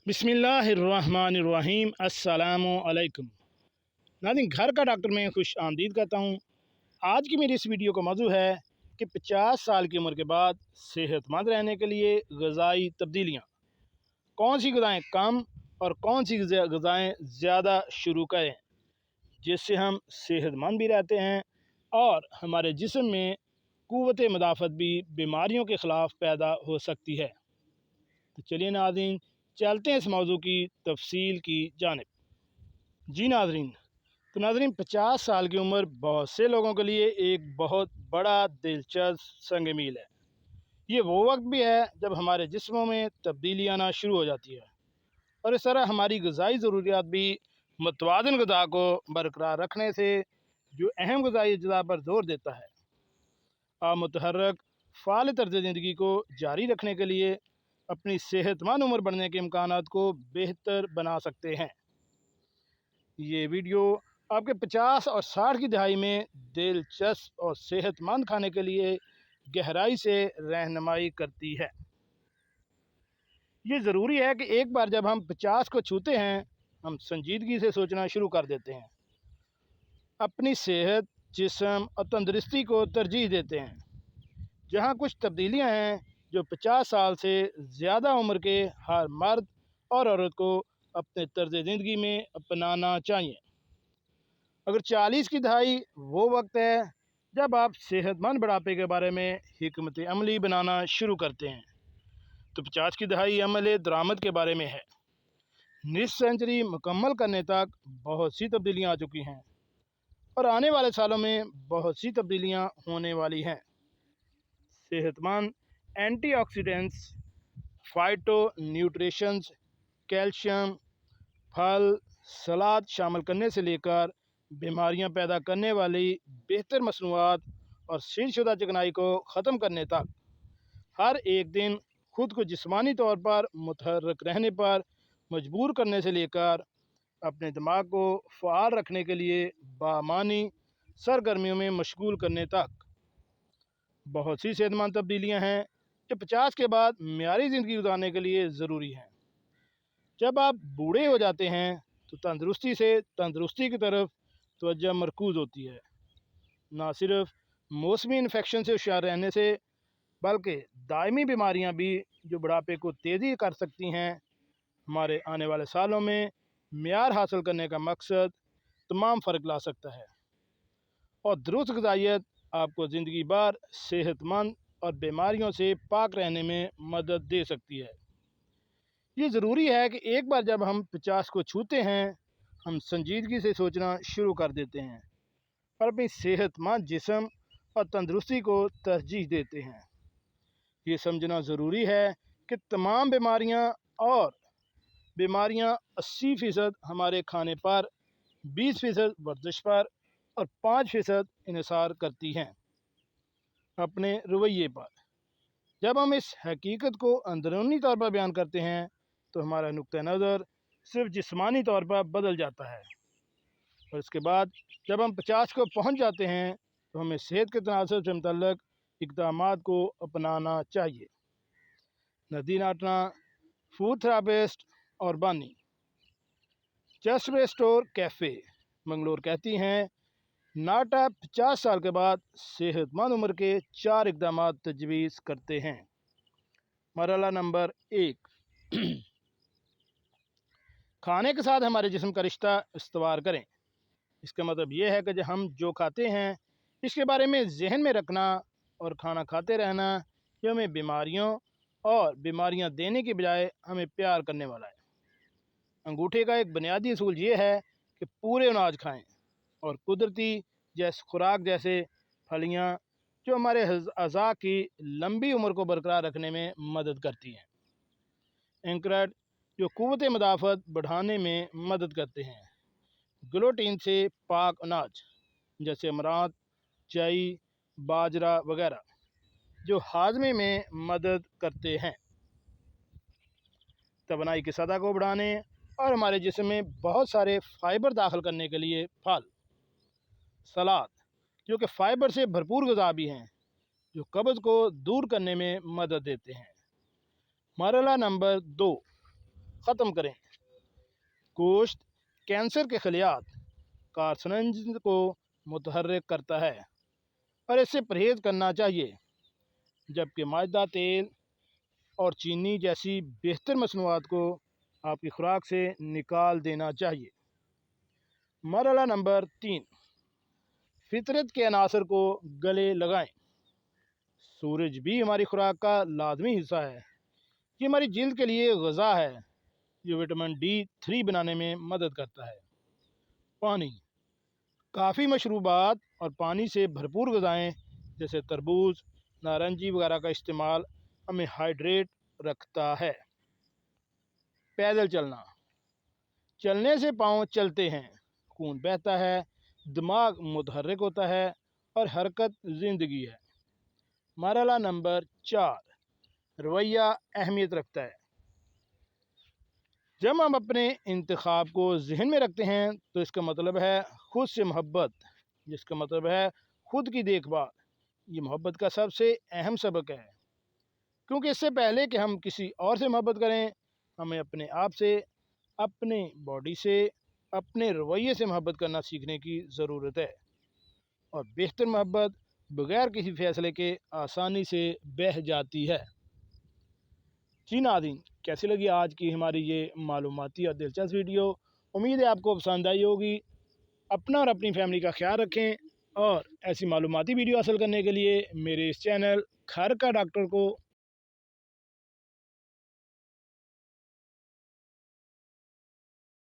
बिस्मिल्लाहिर्रहमानिर्रहीम। अस्सलामु अलैकुम नाज़रीन, घर का डॉक्टर में खुश आमदीद करता हूँ। आज की मेरी इस वीडियो का मौजू है कि 50 साल की उम्र के बाद सेहतमंद रहने के लिए ग़िज़ाई तब्दीलियाँ, कौन सी ग़िज़ाएँ कम और कौन सी ग़िज़ाएँ ज़्यादा शुरू करें, जिससे हम सेहतमंद भी रहते हैं और हमारे जिस्म में क़ुव्वत मुदाफ़त भी बीमारियों के ख़िलाफ़ पैदा हो सकती है। तो चलिए नाज़रीन, चलते हैं इस मौजू की तफसील की जानिब। जी नाज़रीन, तो नाज़रीन 50 साल की उम्र बहुत से लोगों के लिए एक बहुत बड़ा दिलचस्प संग मील है। ये वो वक्त भी है जब हमारे जिस्मों में तब्दीली आना शुरू हो जाती है और इस तरह हमारी ग़िज़ाई ज़रूरियात भी मुतवाज़िन ग़िज़ा को बरकरार रखने से जो अहम ग़िज़ाई अज्जा पर ज़ोर देता है। आप मुतहर्रक फ़ाल तर्ज़ ज़िंदगी को जारी रखने के लिए अपनी सेहतमंद उम्र बढ़ने के इम्कानात को बेहतर बना सकते हैं। ये वीडियो आपके 50 और 60 की दहाई में दिलचस्प और सेहतमंद खाने के लिए गहराई से रहनुमाई करती है। ये ज़रूरी है कि एक बार जब हम 50 को छूते हैं, हम संजीदगी से सोचना शुरू कर देते हैं, अपनी सेहत, जिस्म और तंदुरुस्ती को तरजीह देते हैं। जहाँ कुछ तब्दीलियाँ हैं जो 50 साल से ज़्यादा उम्र के हर मर्द और औरत को अपने तर्ज़ ज़िंदगी में अपनाना चाहिए। अगर 40 की दहाई वो वक्त है जब आप सेहतमंद बुढ़ापे के बारे में हिकमत अमली बनाना शुरू करते हैं, तो 50 की दहाई अमल दरामद के बारे में है। निस्फ सेंचुरी मुकम्मल करने तक बहुत सी तब्दीलियाँ आ चुकी हैं और आने वाले सालों में बहुत सी तब्दीलियाँ होने वाली हैं। सेहतमंद एंटीऑक्सीडेंट्स, फाइटो न्यूट्रिशंस, कैल्शियम, फल, सलाद शामिल करने से लेकर बीमारियां पैदा करने वाली बेहतर मसनूआत और सीलशुदा चिकनाई को ख़त्म करने तक, हर एक दिन खुद को जिस्मानी तौर पर मुतहर्रिक रहने पर मजबूर करने से लेकर अपने दिमाग को फ़आल रखने के लिए बामानी सरगर्मियों में मशगूल करने तक, बहुत सी सेहतमंद तब्दीलियाँ हैं जो 50 के बाद मियारी ज़िंदगी गुजारने के लिए ज़रूरी हैं। जब आप बूढ़े हो जाते हैं तो तंदुरुस्ती से तंदुरुस्ती की तरफ तवज्जो मरकूज़ होती है। ना सिर्फ मौसमी इन्फेक्शन से होशियार रहने से, बल्कि दायमी बीमारियां भी जो बुढ़ापे को तेज़ी कर सकती हैं, हमारे आने वाले सालों में मियार हासिल करने का मकसद तमाम फ़र्क ला सकता है। और दुरुस्त ग़िज़ाइयत आपको ज़िंदगी भर सेहतमंद और बीमारियों से पाक रहने में मदद दे सकती है। ये ज़रूरी है कि एक बार जब हम 50 को छूते हैं, हम संजीदगी से सोचना शुरू कर देते हैं और अपनी सेहतमंद जिस्म और तंदुरुस्ती को तरजीह देते हैं। ये समझना ज़रूरी है कि तमाम बीमारियां 80% हमारे खाने पर, 20% वर्जिश पर और 5% इन्हिसार करती हैं अपने रवैये पर। जब हम इस हकीकत को अंदरूनी तौर पर बयान करते हैं तो हमारा नुक्ता नज़र सिर्फ जिस्मानी तौर पर बदल जाता है और इसके बाद जब हम 50 को पहुंच जाते हैं तो हमें सेहत के तनासब से मुतल्लक इक़दामात को अपनाना चाहिए। नदीन आटना, फूड थेरापिस्ट और बानी, चेस्ट बे स्टोर कैफ़े, मंगलोर कहती हैं, नाटा 50 साल के बाद सेहतमंद उम्र के 4 इक़दामात तजवीज़ करते हैं। मरहला नंबर 1, खाने के साथ हमारे जिस्म का रिश्ता इस्तवार करें। इसका मतलब यह है कि हम जो खाते हैं इसके बारे में जहन में रखना और खाना खाते रहना, ये हमें बीमारियां देने के बजाय हमें प्यार करने वाला है। अंगूठे का एक बुनियादी असूल ये है कि पूरे अनाज खाएं और कुदरती खुराक जैसे फलियां, जो हमारे अज़ा की लंबी उम्र को बरकरार रखने में मदद करती हैं। एंकरेट, जो क़ुव्वत मुदाफ़त बढ़ाने में मदद करते हैं। ग्लूटीन से पाक अनाज जैसे अमरात, चाई, बाजरा वगैरह, जो हाजमे में मदद करते हैं। तवानाई की सतह को बढ़ाने और हमारे जिस्म में बहुत सारे फ़ाइबर दाखिल करने के लिए फल, सलाद, जो कि फ़ाइबर से भरपूर ग़िज़ा भी हैं, जो कब्ज़ को दूर करने में मदद देते हैं। मरहला नंबर 2, ख़त्म करें। गोश्त कैंसर के खलियात कार्सिनोजेन को मुतहर्रिक करता है और इससे परहेज़ करना चाहिए, जबकि मैदा, तेल और चीनी जैसी बेहतर मसनूआत को आपकी खुराक से निकाल देना चाहिए। मरहला नंबर 3, फितरत के अनासर को गले लगाएं। सूरज भी हमारी खुराक का लाजमी हिस्सा है। ये हमारी जिल्द के लिए ग़िज़ा है जो विटामिन D3 बनाने में मदद करता है। पानी, काफ़ी मशरूबात और पानी से भरपूर ग़िज़ाएँ जैसे तरबूज, नारंगी वगैरह का इस्तेमाल हमें हाइड्रेट रखता है। पैदल चलना, चलने से पाँव चलते हैं, खून बहता है, दिमाग मुतहर्रिक होता है और हरकत ज़िंदगी है। मरहला नंबर 4, रवैया अहमियत रखता है। जब हम अपने इंतखाब को जहन में रखते हैं तो इसका मतलब है खुद से मोहब्बत, जिसका मतलब है खुद की देखभाल। ये मोहब्बत का सबसे अहम सबक है, क्योंकि इससे पहले कि हम किसी और से मोहब्बत करें, हमें अपने आप से, अपने बॉडी से, अपने रवैये से मोहब्बत करना सीखने की ज़रूरत है। और बेहतर मोहब्बत बग़ैर किसी फ़ैसले के आसानी से बह जाती है। जी नाज़रीन, कैसी लगी आज की हमारी ये मालूमाती और दिलचस्प वीडियो। उम्मीद है आपको पसंद आई होगी। अपना और अपनी फैमिली का ख्याल रखें और ऐसी मालूमाती वीडियो हासिल करने के लिए मेरे इस चैनल घर का डॉक्टर को